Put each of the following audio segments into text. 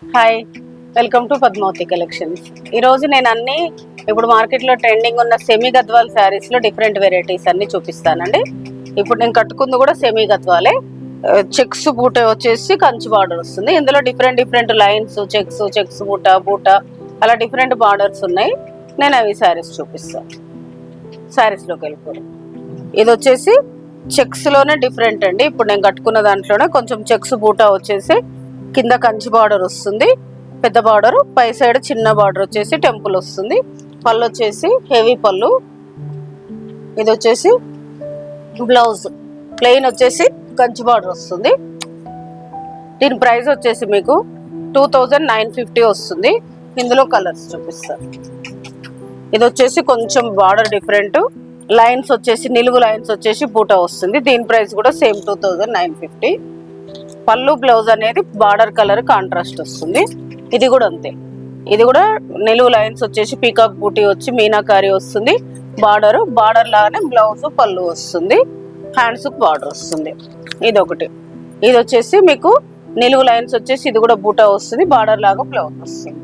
Hi, welcome to Padmavati collections. ఈరోజు నేను అన్ని ఇప్పుడు మార్కెట్లో ట్రెండింగ్ ఉన్న సెమీ గద్వాల్ శారీస్లో డిఫరెంట్ వెరైటీస్ అన్ని చూపిస్తానండి. ఇప్పుడు నేను కట్టుకుంది కూడా సెమీ గద్వాలే. చెక్స్ బూట వచ్చేసి కంచి బార్డర్ వస్తుంది. ఇందులో డిఫరెంట్ లైన్స్, చెక్స్ బూట అలా డిఫరెంట్ బార్డర్స్ ఉన్నాయి. నేను అవి శారీస్ చూపిస్తాను. శారీస్లోకి వెళ్ళిపోయాను. ఇది వచ్చేసి చెక్స్లోనే డిఫరెంట్ అండి. ఇప్పుడు నేను కట్టుకున్న దాంట్లోనే కొంచెం చెక్స్ బూట వచ్చేసి కింద కంచి బార్డర్ వస్తుంది, పెద్ద బార్డర్, పై సైడ్ చిన్న బార్డర్ వచ్చేసి టెంపుల్ వస్తుంది. పళ్ళు వచ్చేసి హెవీ పళ్ళు. ఇది వచ్చేసి బ్లౌజ్ ప్లెయిన్ వచ్చేసి కంచి బార్డర్ వస్తుంది. దీని ప్రైస్ వచ్చేసి మీకు 2950 వస్తుంది. ఇందులో కలర్స్ చూపిస్తాను. ఇది వచ్చేసి కొంచెం బార్డర్ డిఫరెంట్, లైన్స్ వచ్చేసి నిలువు లైన్స్ వచ్చేసి బూట వస్తుంది. దీని ప్రైస్ కూడా సేమ్ 2950. పళ్ళు బ్లౌజ్ అనేది బార్డర్ కలర్ కాంట్రాస్ట్ వస్తుంది. ఇది కూడా అంతే. ఇది కూడా నిలువు లైన్స్ వచ్చేసి పీకాక్ బూటీ వచ్చి మీనాకారి వస్తుంది. బార్డర్ లాగానే బ్లౌజ్ పళ్ళు వస్తుంది. హ్యాండ్స్ బార్డర్ వస్తుంది. ఇది ఒకటి. ఇది వచ్చేసి మీకు నిలువు లైన్స్ వచ్చేసి ఇది కూడా బూటా వస్తుంది, బార్డర్ లాగా బ్లౌజ్ వస్తుంది.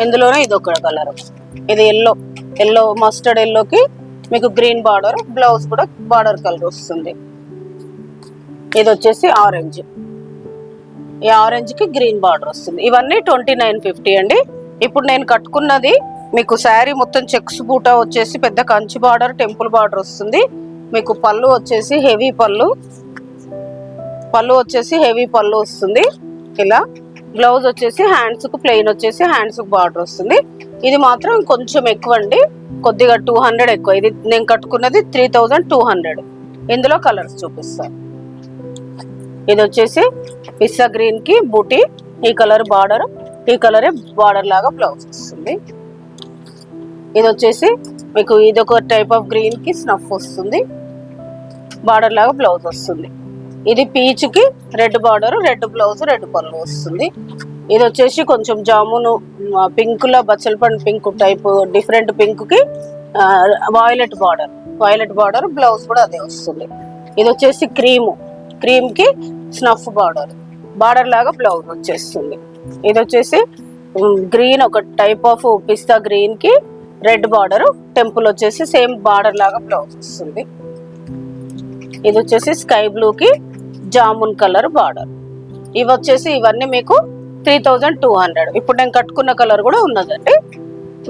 ఇందులోనే ఇది ఒక కలర్. ఇది ఎల్లో మస్టర్డ్ ఎల్లోకి మీకు గ్రీన్ బార్డర్, బ్లౌజ్ కూడా బార్డర్ కలర్ వస్తుంది. ఇది వచ్చేసి ఆరెంజ్. ఈ ఆరెంజ్ కి గ్రీన్ బార్డర్ వస్తుంది. ఇవన్నీ 2950 అండి. ఇప్పుడు నేను కట్టుకున్నది మీకు శారీ మొత్తం చెక్స్ బూటా వచ్చేసి పెద్ద కంచి బార్డర్, టెంపుల్ బార్డర్ వస్తుంది. మీకు పళ్ళు వచ్చేసి హెవీ పళ్ళు వస్తుంది. ఇలా బ్లౌజ్ వచ్చేసి హ్యాండ్స్ కు ప్లెయిన్ వచ్చేసి హ్యాండ్స్ కు బార్డర్ వస్తుంది. ఇది మాత్రం కొంచెం ఎక్కువ అండి, కొద్దిగా 200 ఎక్కువ. ఇది నేను కట్టుకున్నది 3200. ఇందులో కలర్స్ చూపిస్తాను. ఇది వచ్చేసి పిస్తా గ్రీన్ కి బూటీ, ఈ కలర్ బార్డర్, ఈ కలరే బార్డర్ లాగా బ్లౌజ్ వస్తుంది. ఇది వచ్చేసి మీకు ఇదొక టైప్ ఆఫ్ గ్రీన్ కి స్నఫ్ వస్తుంది, బార్డర్ లాగా బ్లౌజ్ వస్తుంది. ఇది పీచ్ కి red border, red blouse, red పళ్ళు వస్తుంది. ఇది వచ్చేసి కొంచెం జామును పింక్ లో బచ్చల పండు పింక్ టైప్ డిఫరెంట్ పింక్ కి వాయిలెట్ బార్డర్, బ్లౌజ్ కూడా అదే వస్తుంది. ఇది వచ్చేసి క్రీమ్ కి స్నఫ్ బార్డర్ లాగా బ్లౌజ్ వచ్చేస్తుంది. ఇది వచ్చేసి గ్రీన్, ఒక టైప్ ఆఫ్ పిస్తా గ్రీన్ కి రెడ్ బార్డర్, టెంపుల్ వచ్చేసి సేమ్ బార్డర్ లాగా బ్లౌజ్ వస్తుంది. ఇది వచ్చేసి స్కై బ్లూ కి జామున్ కలర్ బార్డర్. ఇవన్నీ మీకు 3200. ఇప్పుడు నేను కట్టుకున్న కలర్ కూడా ఉన్నదండి.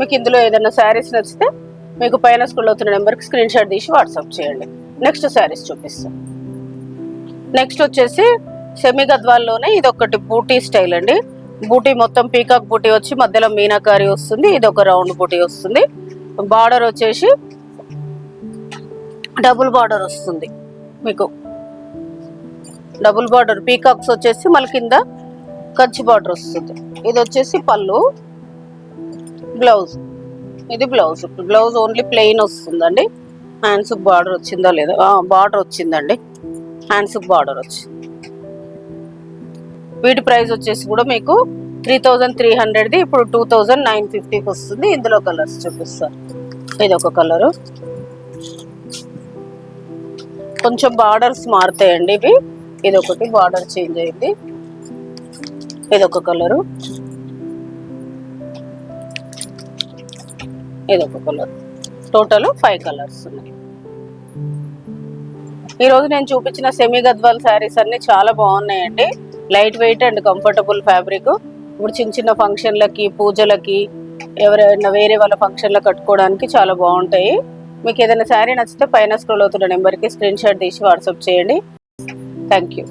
మీకు ఇందులో ఏదైనా శారీస్ నచ్చితే మీకు పైన స్క్రోల్ అవుతున్న నెంబర్కి స్క్రీన్ షాట్ తీసి వాట్సాప్ చేయండి. నెక్స్ట్ శారీస్ చూపిస్తాను. నెక్స్ట్ వచ్చేసి సెమీ గద్వాల్లోనే ఇది ఒకటి బూటీ స్టైల్ అండి. బూటీ మొత్తం పీకాక్ బూటీ వచ్చి మధ్యలో మీనాకారి వస్తుంది. ఇది ఒక రౌండ్ బూటీ వస్తుంది. బార్డర్ వచ్చేసి డబుల్ బార్డర్ వస్తుంది. మీకు డబుల్ బార్డర్ పీకాక్స్ వచ్చేసి మళ్ళీ కింద కంచి బార్డర్ వస్తుంది. ఇది వచ్చేసి పళ్ళు, బ్లౌజ్. ఇది బ్లౌజ్ ఓన్లీ ప్లెయిన్ వస్తుందండి. హ్యాండ్స్ బార్డర్ వచ్చిందా లేదా? బార్డర్ వచ్చిందండి, హ్యాండ్స్ బార్డర్ వచ్చింది. వీటి ప్రైస్ వచ్చేసి కూడా మీకు 3300ది ఇప్పుడు 2950కి వస్తుంది. ఇందులో కలర్స్ చూపిస్తాను. ఇది ఒక కలరు. కొంచెం బార్డర్స్ మారుతాయండి ఇవి. ఇది ఒకటి బార్డర్ చేంజ్ అయింది. ఇది ఒక కలరు. ఇది ఒక కలర్. టోటల్ 5 కలర్స్ ఉన్నాయి. ఈరోజు నేను చూపించిన సెమీ గద్వాల్ శారీస్ అన్ని చాలా బాగున్నాయండి. Light weight and comfortable fabric. ఇప్పుడు చిన్న ఫంక్షన్లకి, పూజలకి, ఎవరైనా వేరే వాళ్ళ ఫంక్షన్లో కట్టుకోవడానికి చాలా బాగుంటాయి. మీకు ఏదైనా శారీ నచ్చితే పైన స్క్రోల్ అవుతున్న నెంబర్కి స్క్రీన్ షాట్ తీసి వాట్సాప్ చేయండి. Thank you.